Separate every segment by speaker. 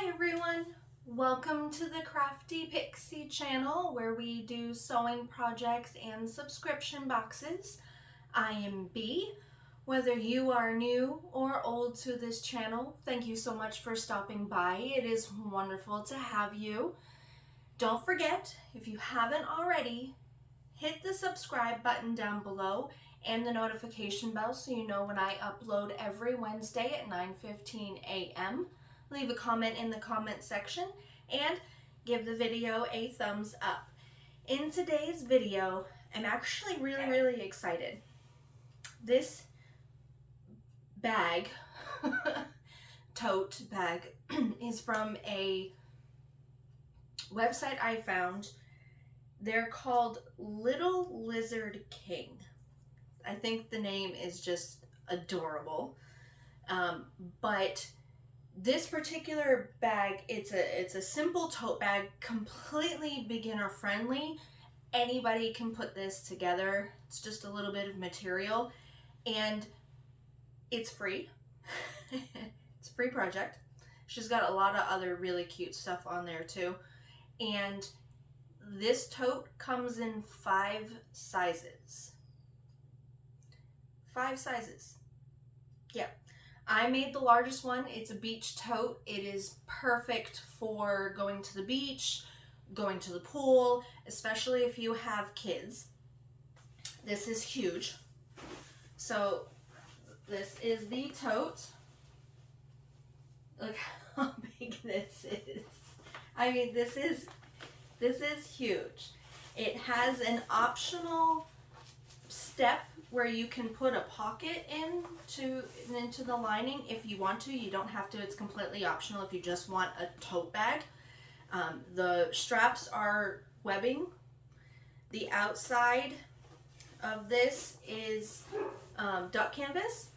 Speaker 1: Hi everyone! Welcome to the Crafty Pixie channel where we do sewing projects and subscription boxes. I am Bee. Whether you are new or old to this channel, thank you so much for stopping by. It is wonderful to have you. Don't forget, if you haven't already, hit the subscribe button down below and the notification bell so you know when I upload every Wednesday at 9:15 a.m. Leave a comment in the comment section and give the video a thumbs up. In today's video, I'm actually really excited. This bag, tote bag, is from a website I found. They're called Little Lizard King. I think the name is just adorable. But this particular bag, it's a simple tote bag, completely beginner friendly. Anybody can put this together. It's just a little bit of material and it's free. It's a free project. She's got a lot of other really cute stuff on there too. And this tote comes in 5 sizes. 5 sizes. Yeah. I made the largest one. It's a beach tote. It is perfect for going to the beach, going to the pool, especially if you have kids. This is huge. So this is the tote. Look how big this is. I mean, this is huge. It has an optional step where you can put a pocket into the lining if you want to. You don't have to. It's completely optional if you just want a tote bag. The straps are webbing. The outside of this is duck canvas,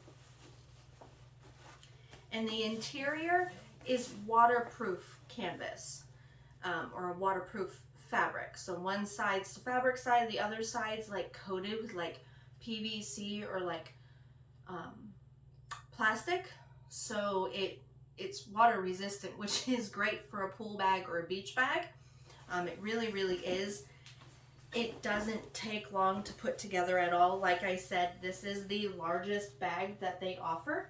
Speaker 1: and the interior is waterproof canvas or a waterproof fabric. So one side's the fabric side, the other side's like coated with like PVC or like plastic, so it's water resistant, which is great for a pool bag or a beach bag. It really is. It doesn't take long to put together at all. Like I said, this is the largest bag that they offer.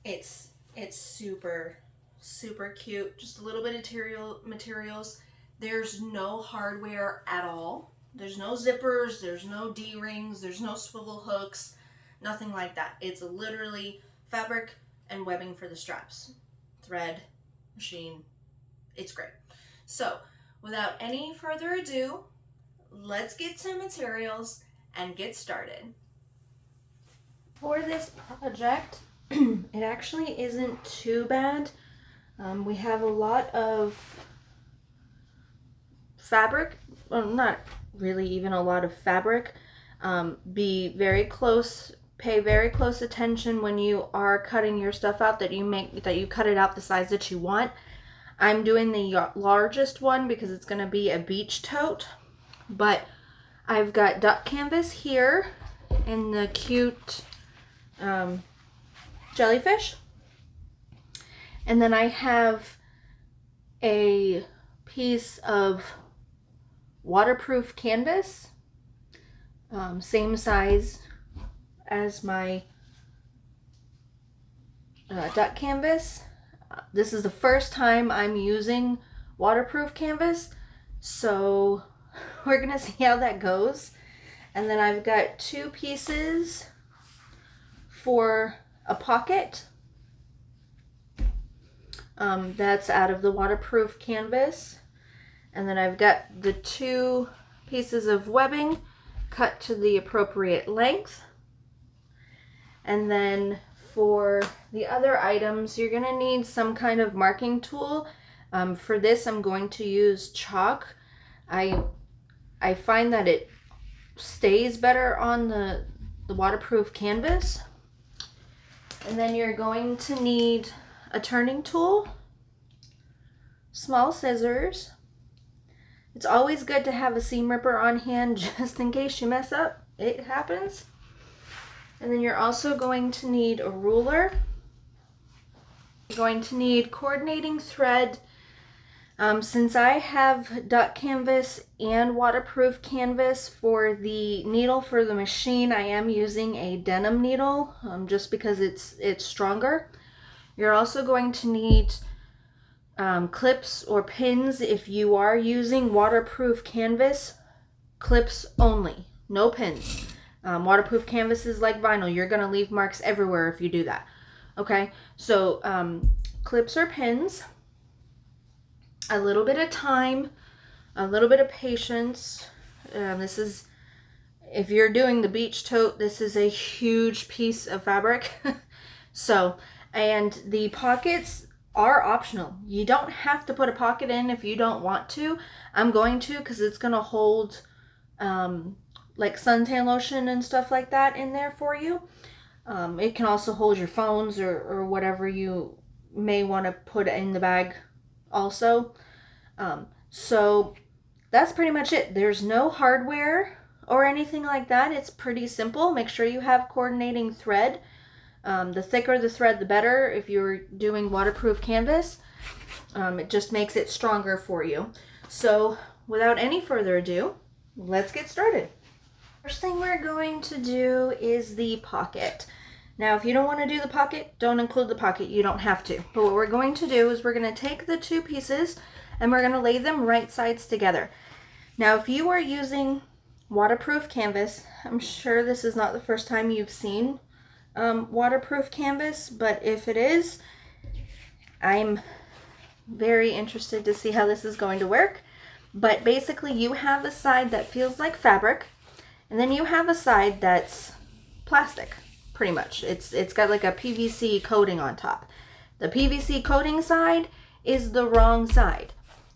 Speaker 1: It's super cute. Just a little bit of materials. There's no hardware at all. There's no zippers, there's no D-rings, there's no swivel hooks, nothing like that. It's literally fabric and webbing for the straps. Thread, machine, it's great. So without any further ado, let's get some materials and get started. For this project, it actually isn't too bad. We have a lot of fabric, well, not really even a lot of fabric. Pay very close attention when you are cutting your stuff out, that you cut it out the size that you want. I'm doing the largest one because it's going to be a beach tote, but I've got duck canvas here and the cute jellyfish, and then I have a piece of waterproof canvas, same size as my duck canvas. This is the first time I'm using waterproof canvas, so we're gonna see how that goes. And then I've got 2 pieces for a pocket. That's out of the waterproof canvas. And then I've got the 2 pieces of webbing cut to the appropriate length. And then for the other items, you're going to need some kind of marking tool. For this, I'm going to use chalk. I find that it stays better on the waterproof canvas. And then you're going to need a turning tool, small scissors. It's always good to have a seam ripper on hand just in case you mess up. It happens. And then you're also going to need a ruler, You're going to need coordinating thread. Since I have duck canvas and waterproof canvas for the needle for the machine, I am using a denim needle just because it's stronger. You're also going to need clips or pins if you are using waterproof canvas. Clips only, no pins. Waterproof canvas is like vinyl. You're going to leave marks everywhere if you do that. Okay, so clips or pins, a little bit of time, a little bit of patience. This is, if you're doing the beach tote, this is a huge piece of fabric. So, and the pockets are optional. You don't have to put a pocket in if you don't want to. I'm going to, because it's going to hold like suntan lotion and stuff like that in there for you. It can also hold your phones or whatever you may want to put in the bag also. So that's pretty much it. There's no hardware or anything like that. It's pretty simple. Make sure you have coordinating thread. The thicker the thread, the better if you're doing waterproof canvas. It just makes it stronger for you. So without any further ado, let's get started. First thing we're going to do is the pocket. Now, if you don't want to do the pocket, don't include the pocket. You don't have to. But what we're going to do is we're going to take the two pieces and we're going to lay them right sides together. Now, if you are using waterproof canvas, I'm sure this is not the first time you've seen waterproof canvas, but if it is, I'm very interested to see how this is going to work. But basically, you have a side that feels like fabric, and then you have a side that's plastic, pretty much. It's got like a PVC coating on top. The PVC coating side is the wrong side.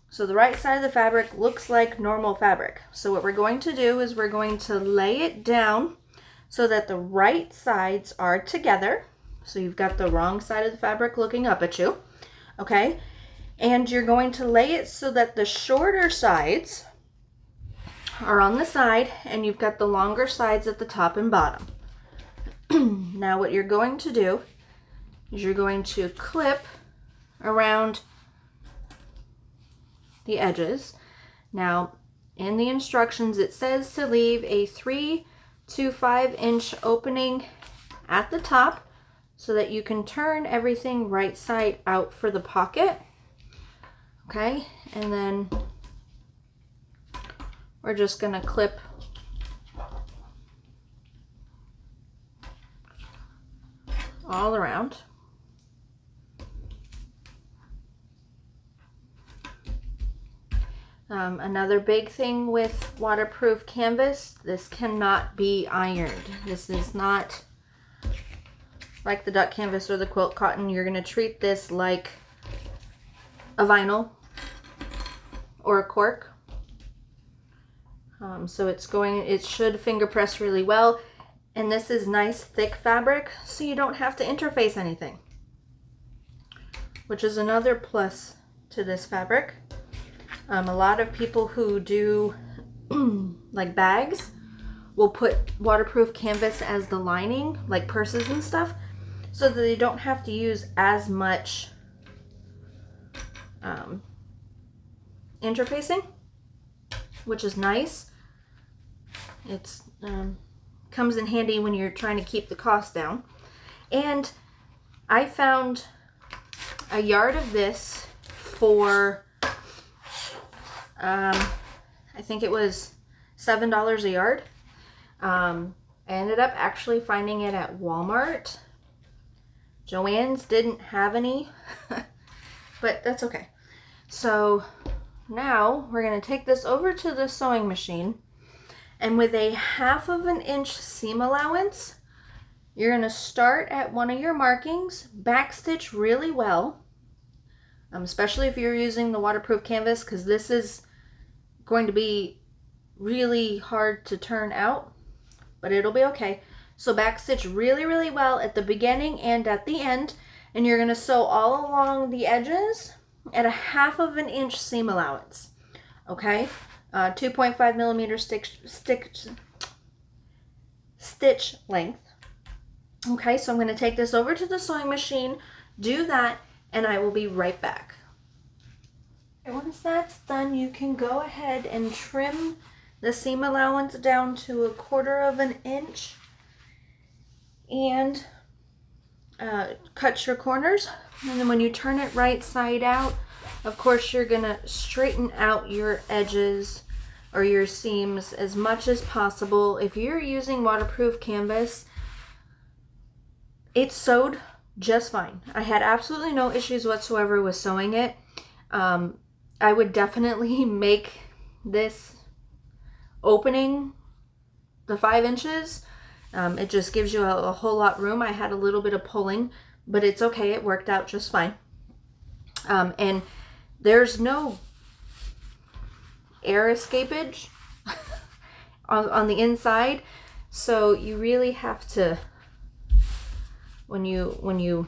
Speaker 1: So the right side of the fabric looks like normal fabric. So what we're going to do is we're going to lay it down so that the right sides are together. So you've got the wrong side of the fabric looking up at you, okay? And you're going to lay it so that the shorter sides are on the side and you've got the longer sides at the top and bottom. Now what you're going to do is you're going to clip around the edges. Now in the instructions it says to leave a 3 to 5 inch opening at the top so that you can turn everything right side out for the pocket. Okay, and then we're just going to clip all around. Another big thing with waterproof canvas, this cannot be ironed. This is not like the duck canvas or the quilt cotton. You're going to treat this like a vinyl or a cork. So it should finger press really well. And this is nice thick fabric, so you don't have to interface anything, which is another plus to this fabric. A lot of people who do like bags will put waterproof canvas as the lining, like purses and stuff, so that they don't have to use as much interfacing, which is nice. It's comes in handy when you're trying to keep the cost down. And I found a yard of this for I think it was $7 a yard. I ended up actually finding it at Walmart. Joann's didn't have any, but that's okay. So now we're going to take this over to the sewing machine, and with a 1/2 inch seam allowance, you're going to start at one of your markings, backstitch really well, especially if you're using the waterproof canvas, because this is going to be really hard to turn out, but it'll be okay. So backstitch really, really well at the beginning and at the end, and you're going to sew all along the edges at a 1/2 inch seam allowance. Okay, 2.5 millimeter stitch length. Okay, so I'm going to take this over to the sewing machine, do that, and I will be right back. And once that's done, you can go ahead and trim the seam allowance down to 1/4 inch and cut your corners. And then when you turn it right side out, of course you're gonna straighten out your edges or your seams as much as possible. If you're using waterproof canvas, it sewed just fine. I had absolutely no issues whatsoever with sewing it. I would definitely make this opening the 5 inches. It just gives you a whole lot room. I had a little bit of pulling, but it's okay. It worked out just fine. And there's no air escapage on the inside, so you really have to, when you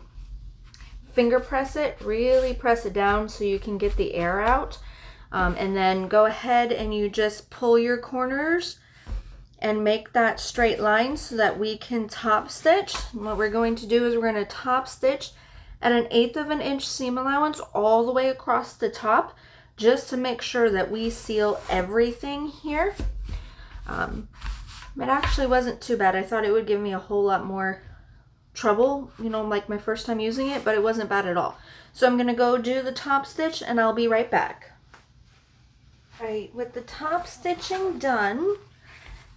Speaker 1: finger press it, really press it down so you can get the air out. And then go ahead and you just pull your corners and make that straight line so that we can top stitch. And what we're going to do is we're going to top stitch at 1/8 inch seam allowance all the way across the top, just to make sure that we seal everything here. It actually wasn't too bad. I thought it would give me a whole lot more trouble, you know, like my first time using it, but it wasn't bad at all. So I'm gonna go do the top stitch and I'll be right back. All right, with the top stitching done,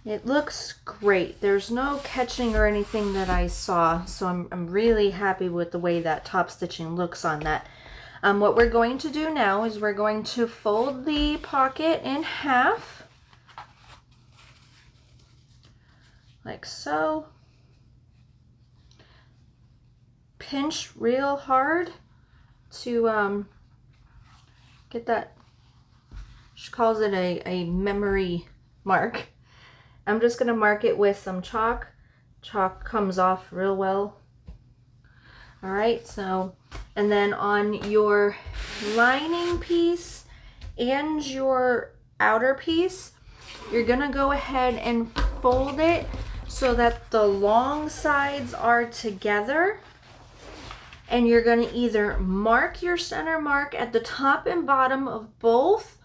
Speaker 1: it looks great. There's no catching or anything that I saw, so I'm really happy with the way that top stitching looks on that. What we're going to do now is we're going to fold the pocket in half, like so. Pinch real hard to get that, she calls it a memory mark. I'm just going to mark it with some chalk. Chalk comes off real well. All right, so, and then on your lining piece and your outer piece, you're going to go ahead and fold it so that the long sides are together. And you're going to either mark your center mark at the top and bottom of both,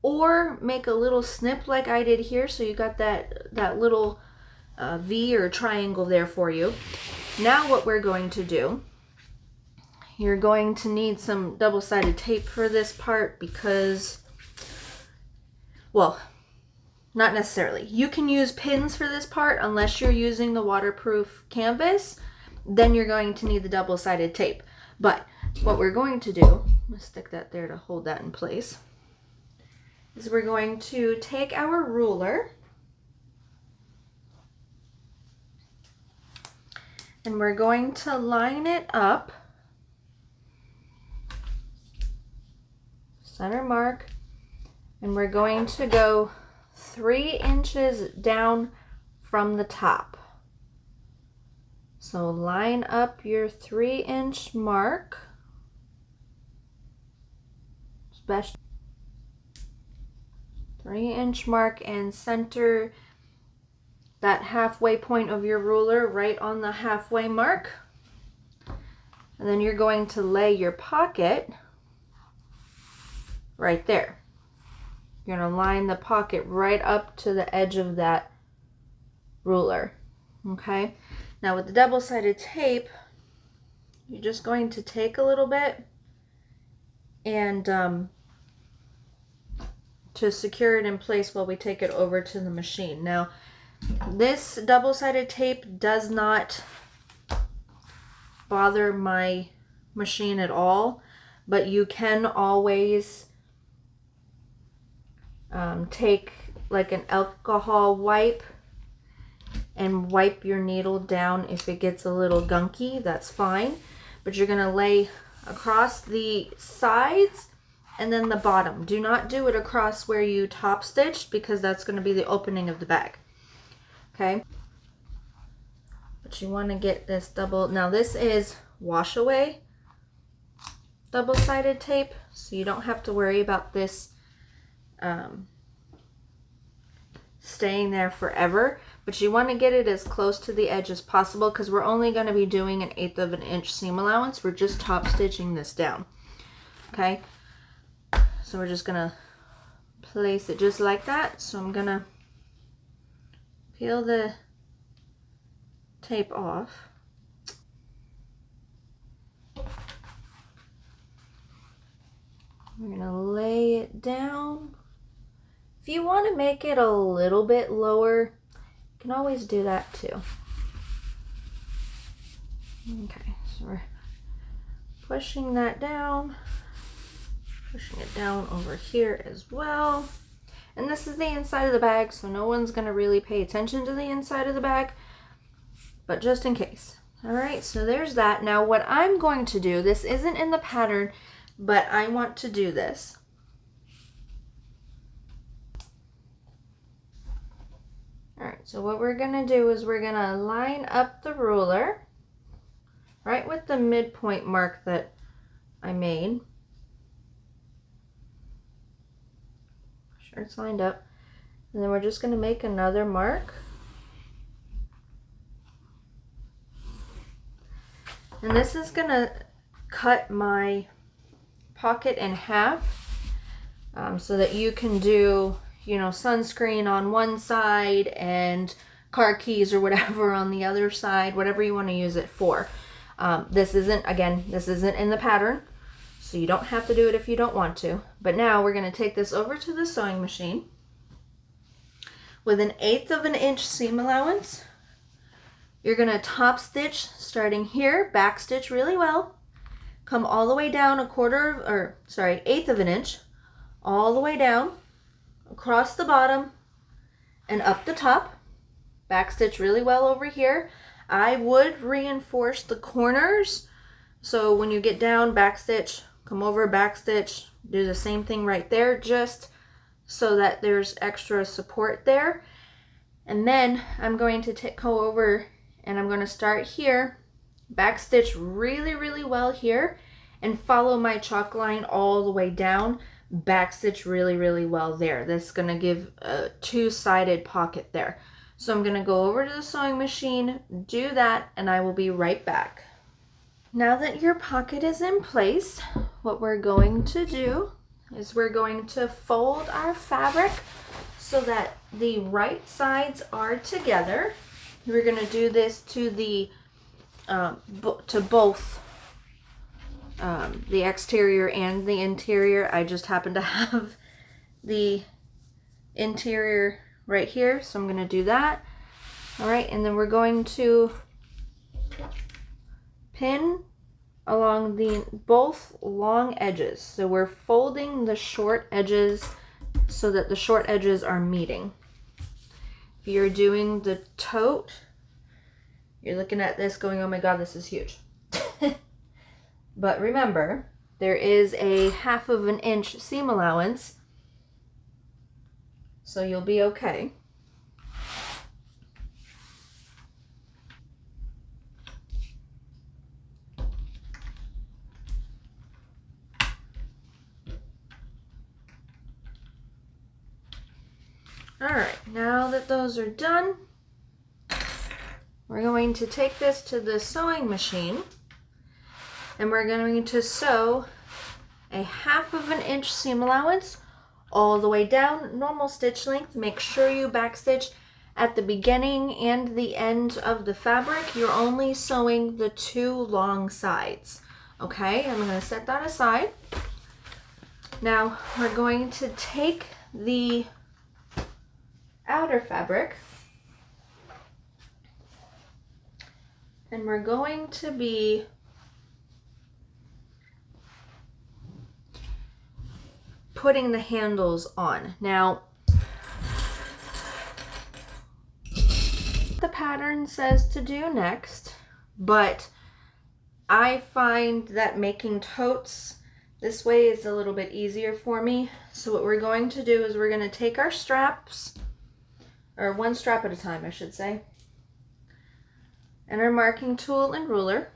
Speaker 1: or make a little snip like I did here, so you got that little V or triangle there for you. Now what we're going to do, you're going to need some double-sided tape for this part because, well, not necessarily. You can use pins for this part unless you're using the waterproof canvas. Then you're going to need the double-sided tape. But what we're going to do, I'm going to stick that there to hold that in place, is we're going to take our ruler and we're going to line it up, center mark, and we're going to go 3 inches down from the top. So line up your 3-inch mark, especially 3-inch mark, and center that halfway point of your ruler right on the halfway mark. And then you're going to lay your pocket right there. You're going to line the pocket right up to the edge of that ruler. Okay? Now with the double-sided tape, you're just going to take a little bit and to secure it in place while we take it over to the machine. Now, this double-sided tape does not bother my machine at all, but you can always take like an alcohol wipe and wipe your needle down if it gets a little gunky. That's fine, but you're going to lay across the sides and then the bottom. Do not do it across where you top stitched, because that's going to be the opening of the bag. Okay, but you want to get this double. Now this is wash away double-sided tape, so you don't have to worry about this staying there forever, but you want to get it as close to the edge as possible because we're only going to be doing 1/8 of an inch seam allowance. We're just top stitching this down. Okay, so we're just going to place it just like that. So I'm going to peel the tape off. We're going to lay it down. If you want to make it a little bit lower, you can always do that too. Okay, so we're pushing that down, pushing it down over here as well. And this is the inside of the bag, so no one's going to really pay attention to the inside of the bag, but just in case. All right, so there's that. Now what I'm going to do, this isn't in the pattern, but I want to do this. All right, so what we're going to do is we're going to line up the ruler right with the midpoint mark that I made. Sure it's lined up. And then we're just going to make another mark. And this is going to cut my pocket in half so that you can do, you know, sunscreen on one side and car keys or whatever on the other side, whatever you want to use it for. This isn't in the pattern, so you don't have to do it if you don't want to. But now we're going to take this over to the sewing machine with 1/8 of an inch seam allowance. You're going to top stitch starting here, back stitch really well, come all the way down 1/8 of an inch, all the way down, across the bottom, and up the top. Back stitch really well over here. I would reinforce the corners, so when you get down, back stitch, come over, back stitch, do the same thing right there, just so that there's extra support there. And then I'm going to go over and I'm going to start here, back stitch really well here, and follow my chalk line all the way down, back stitch really well there. This is going to give a two-sided pocket there. So I'm going to go over to the sewing machine, do that, and I will be right back. Now that your pocket is in place, what we're going to do is we're going to fold our fabric so that the right sides are together. We're going to do this to the both the exterior and the interior. I just happen to have the interior right here, so I'm going to do that. All right, and then we're going to pin along both long edges. So we're folding the short edges so that the short edges are meeting. If you're doing the tote, you're looking at this going, oh my God, this is huge. But remember, there is a 1/2 of an inch seam allowance, so you'll be okay. All right, now that those are done, we're going to take this to the sewing machine and we're going to sew a 1/2 of an inch seam allowance all the way down, normal stitch length. Make sure you backstitch at the beginning and the end of the fabric. You're only sewing the 2 long sides. Okay, I'm going to set that aside. Now we're going to take the outer fabric and we're going to be putting the handles on. Now, the pattern says to do next, but I find that making totes this way is a little bit easier for me. So what we're going to do is we're going to take our straps, or one strap at a time, I should say, and our marking tool and ruler.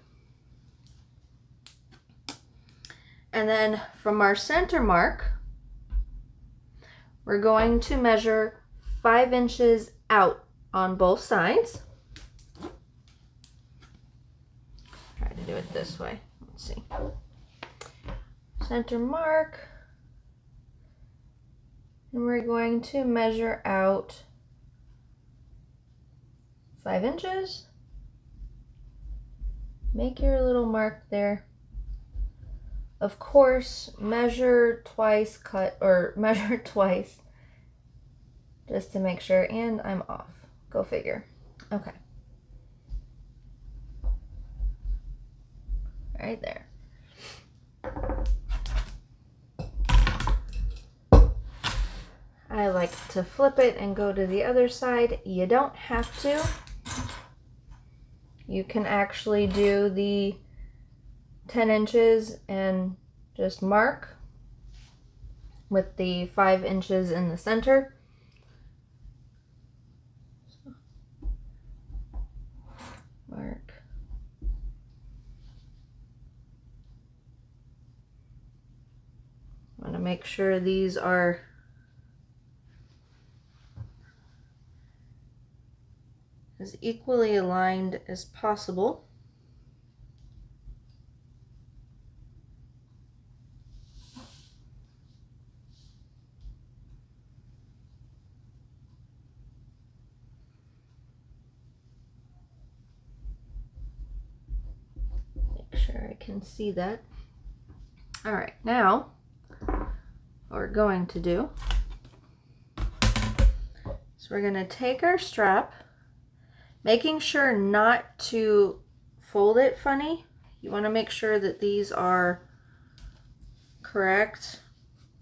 Speaker 1: And then from our center mark, we're going to measure 5 inches out on both sides. Try to do it this way. Let's see. Center mark. And we're going to measure out 5 inches. Make your little mark there. Of course, measure twice, measure twice just to make sure. And I'm off. Go figure. Okay. Right there. I like to flip it and go to the other side. You don't have to. You can actually do the 10 inches and just mark with the 5 inches in the center. Mark. I want to make sure these are as equally aligned as possible. Make sure I can see that. All right, now what we're going to do is we're going to take our strap, making sure not to fold it funny. You want to make sure that these are correct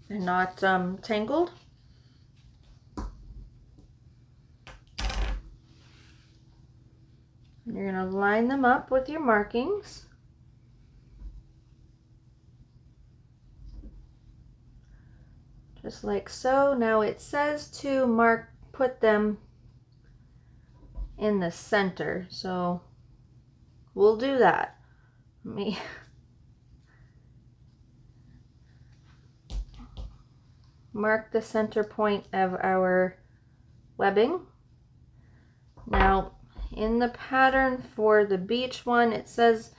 Speaker 1: and not tangled. And you're going to line them up with your markings. Just like so. Now it says to put them in the center, so we'll do that. Let me mark the center point of our webbing. Now in the pattern for the beach one, it says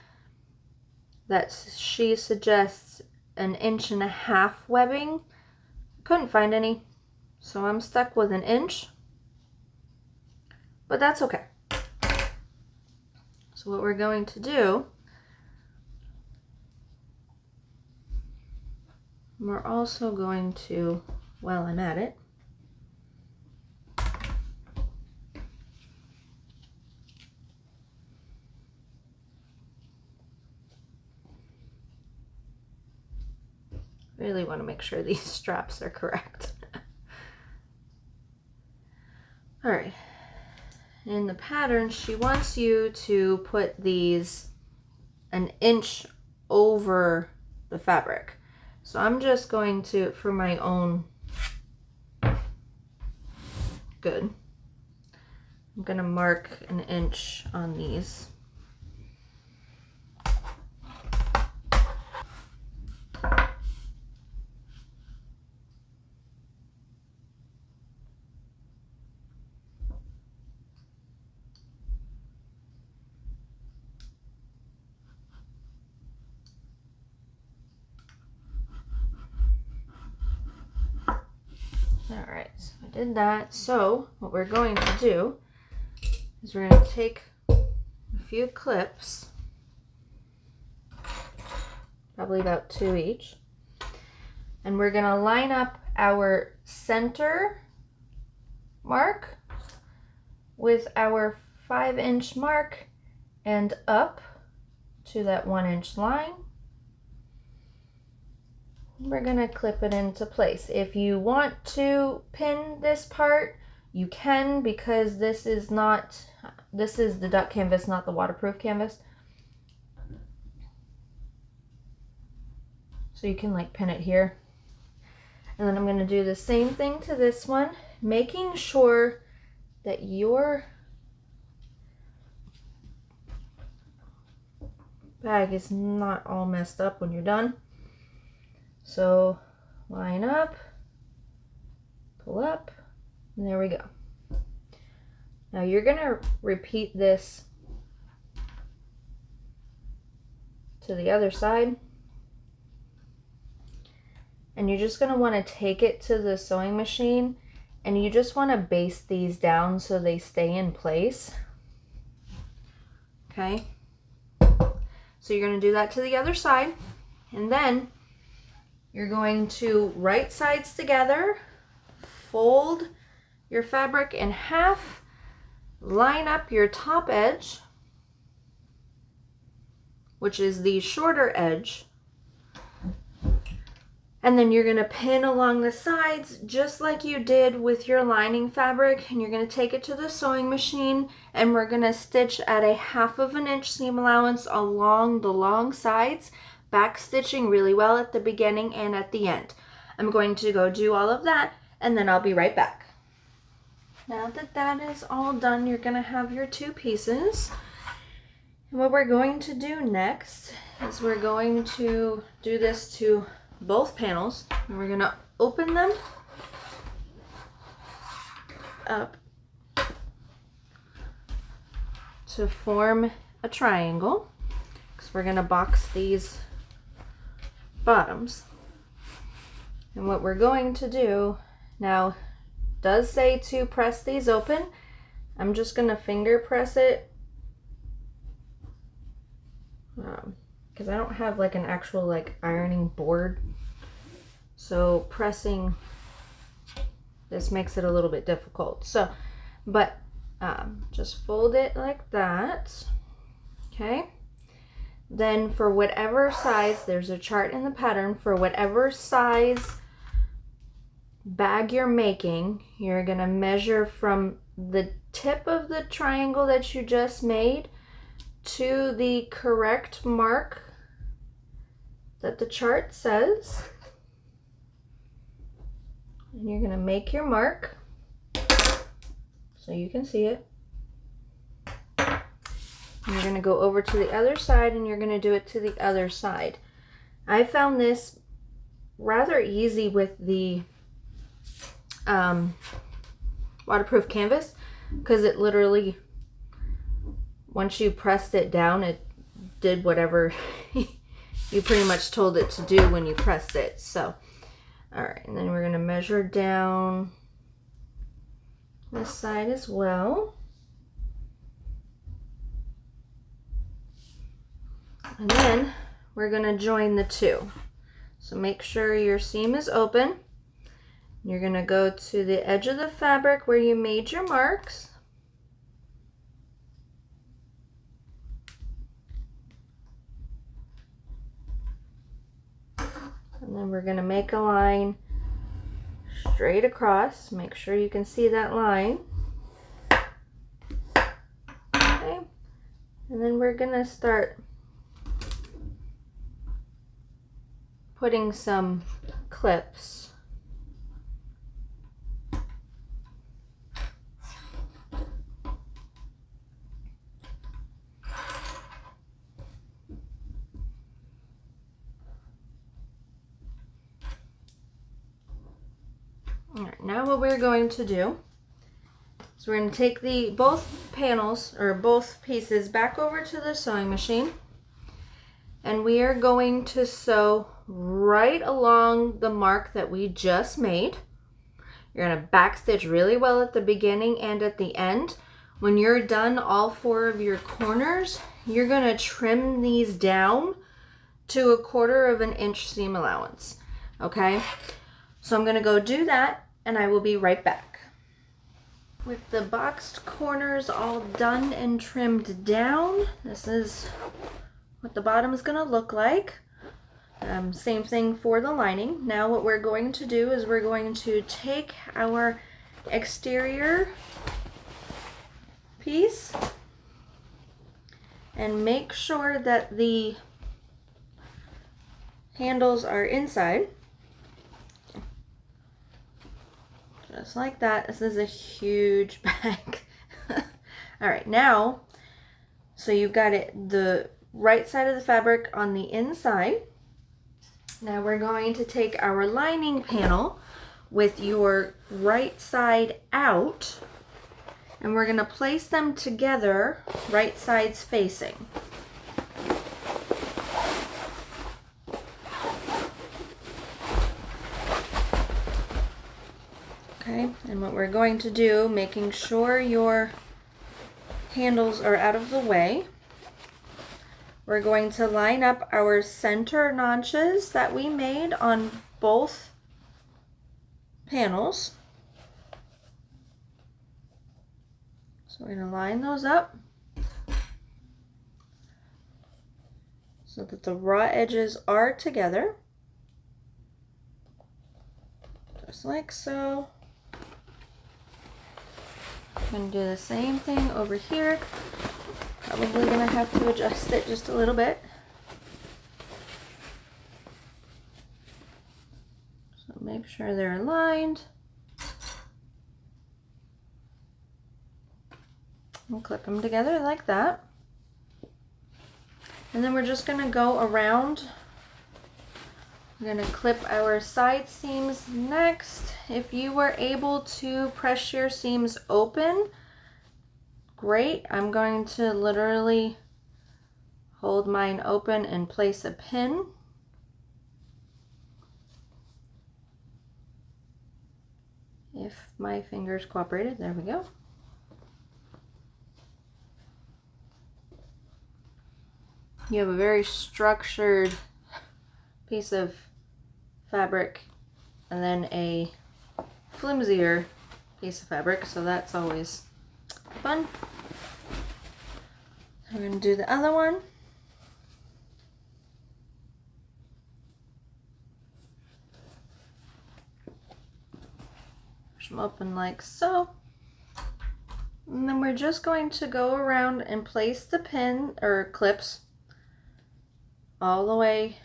Speaker 1: that she suggests 1.5 inches webbing. Couldn't find any, so I'm stuck with 1 inch, but that's okay. So what we're going to do, we're also going to, while I'm at it, really want to make sure these straps are correct. All right. In the pattern, she wants you to put these 1 inch over the fabric. So I'm just going to, for my own good, I'm going to mark 1 inch on these. All right, so I did that. So what we're going to do is we're going to take a few clips, probably about 2 each, and we're going to line up our center mark with our 5 inch mark and up to that 1 inch line. We're going to clip it into place. If you want to pin this part, you can, because this is the duck canvas, not the waterproof canvas. So you can like pin it here. And then I'm going to do the same thing to this one, making sure that your bag is not all messed up when you're done. So line up, pull up,
Speaker 2: And there we go. Now you're gonna repeat this to the other side. And you're just gonna wanna take it to the sewing machine and you just wanna baste these down so they stay in place. Okay? So you're gonna do that to the other side. And then you're going to right sides together, fold your fabric in half, line up your top edge, which is the shorter edge, and then you're gonna pin along the sides just like you did with your lining fabric, and you're gonna take it to the sewing machine and we're gonna stitch at a 1/2 inch seam allowance along the long sides, back stitching really well at the beginning and at the end. I'm going to go do all of that and then I'll be right back. Now that that is all done, you're gonna have your 2 pieces. And what we're going to do next is we're going to do this to both panels, and we're gonna open them up to form a triangle, because we're gonna box these bottoms. And what we're going to do now does say to press these open. I'm just gonna finger press it because I don't have like an actual like ironing board, so pressing this makes it a little bit difficult. So but just fold it like that. Okay, then for whatever size, there's a chart in the pattern, for whatever size bag you're making, you're gonna measure from the tip of the triangle that you just made to the correct mark that the chart says. And you're gonna make your mark so you can see it. And you're gonna go over to the other side and you're gonna do it to the other side. I found this rather easy with the waterproof canvas, because it literally, once you pressed it down, it did whatever you pretty much told it to do when you pressed it. So all right, and then we're going to measure down this side as well. And then we're going to join the 2. So make sure your seam is open. You're going to go to the edge of the fabric where you made your marks. And then we're going to make a line straight across. Make sure you can see that line. Okay. And then we're going to start putting some clips. All right, now what we're going to do is we're going to take the both panels or both pieces back over to the sewing machine, and we are going to sew right along the mark that we just made. You're going to backstitch really well at the beginning and at the end. When you're done all 4 of your corners, you're going to trim these down to 1/4 inch seam allowance. Okay, so I'm going to go do that and I will be right back. With the boxed corners all done and trimmed down, this is what the bottom is going to look like. Same thing for the lining. Now what we're going to do is we're going to take our exterior piece and make sure that the handles are inside. Just like that. This is a huge bag. All right, now, so you've got it the right side of the fabric on the inside. Now we're going to take our lining panel, with your right side out, and we're going to place them together, right sides facing. Okay, and what we're going to do, making sure your handles are out of the way, we're going to line up our center notches that we made on both panels. So we're going to line those up so that the raw edges are together, just like so. I'm going to do the same thing over here. Probably going to have to adjust it just a little bit. So make sure they're aligned. And clip them together like that. And then we're just going to go around. We're going to clip our side seams next. If you were able to press your seams open, great. I'm going to literally hold mine open and place a pin. If my fingers cooperated, there we go. You have a very structured piece of fabric and then a flimsier piece of fabric, so that's always fun. I'm going to do the other one. Push them open like so. And then we're just going to go around and place the pin or clips all the way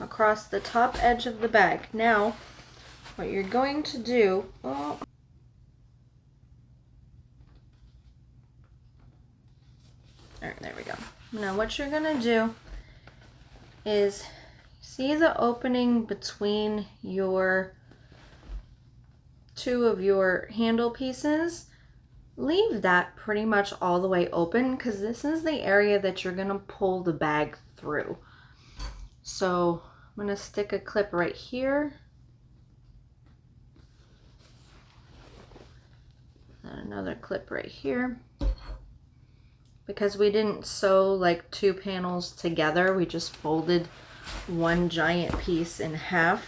Speaker 2: across the top edge of the bag. Now, what you're going to do, Alright, there we go. Now what you're gonna do is see the opening between your two of your handle pieces. Leave that pretty much all the way open because this is the area that you're gonna pull the bag through. So I'm gonna stick a clip right here. And another clip right here. Because we didn't sew like two panels together, we just folded one giant piece in half.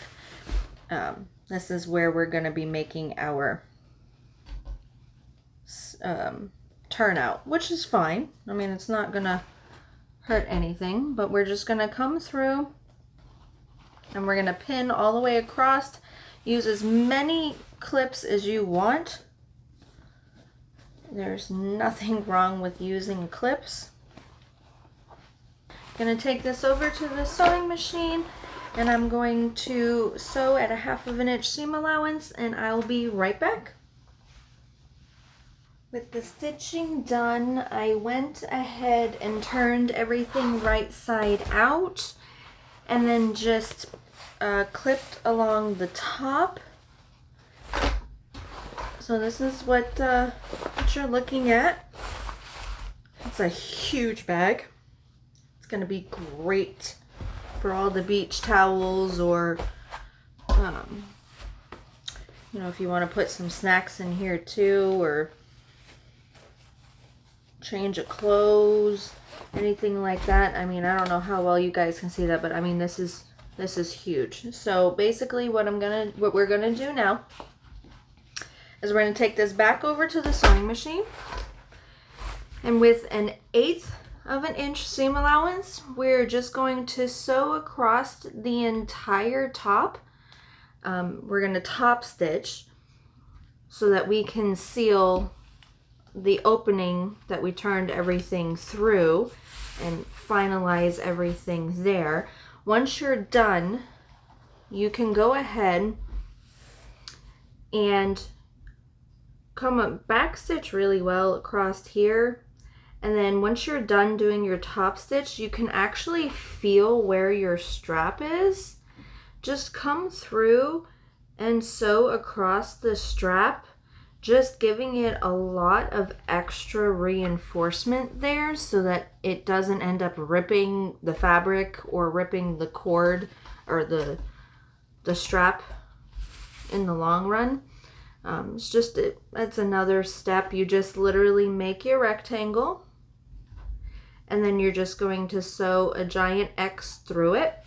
Speaker 2: This is where we're going to be making our turnout, which is fine. I mean, it's not going to hurt anything, but we're just going to come through and we're going to pin all the way across. Use as many clips as you want. There's nothing wrong with using clips. I'm going to take this over to the sewing machine and I'm going to sew at a 1/2 inch seam allowance, and I'll be right back. With the stitching done, I went ahead and turned everything right side out and then just clipped along the top. So this is what you're looking at. It's a huge bag. It's going to be great for all the beach towels, or you know, if you want to put some snacks in here too, or change of clothes, anything like that. I mean, I don't know how well you guys can see that, but I mean, this is huge. So basically what we're gonna do now is we're going to take this back over to the sewing machine, and with an 1/8 of an inch seam allowance, we're just going to sew across the entire top. We're going to top stitch so that we can seal the opening that we turned everything through and finalize everything there. Once you're done, you can go ahead and come up, back stitch really well across here, and then once you're done doing your top stitch, you can actually feel where your strap is. Just come through and sew across the strap, just giving it a lot of extra reinforcement there so that it doesn't end up ripping the fabric or ripping the cord or the strap in the long run. It's another step. You just literally make your rectangle, and then you're just going to sew a giant X through it,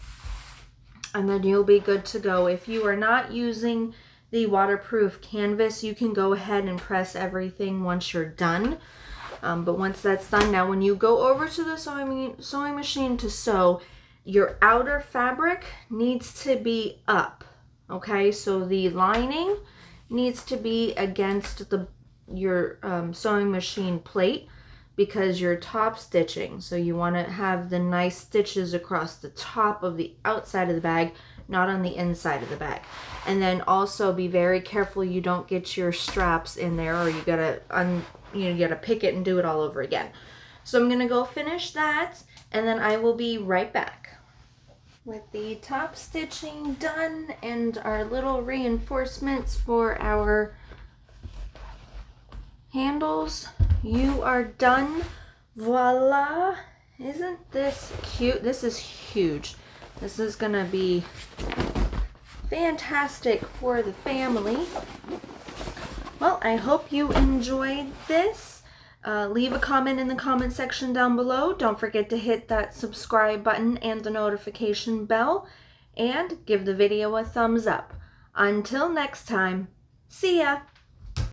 Speaker 2: and then you'll be good to go. If you are not using the waterproof canvas, you can go ahead and press everything once you're done. But once that's done, now when you go over to the sewing machine to sew, your outer fabric needs to be up. Okay, so the lining needs to be against your sewing machine plate, because you're top stitching. So you want to have the nice stitches across the top of the outside of the bag, not on the inside of the bag. And then also be very careful you don't get your straps in there, or you gotta pick it and do it all over again. So I'm gonna go finish that, and then I will be right back. With the top stitching done and our little reinforcements for our handles, you are done. Voila! Isn't this cute? This is huge. This is gonna be fantastic for the family. Well, I hope you enjoyed this. Leave a comment in the comment section down below. Don't forget to hit that subscribe button and the notification bell, and give the video a thumbs up. Until next time, see ya!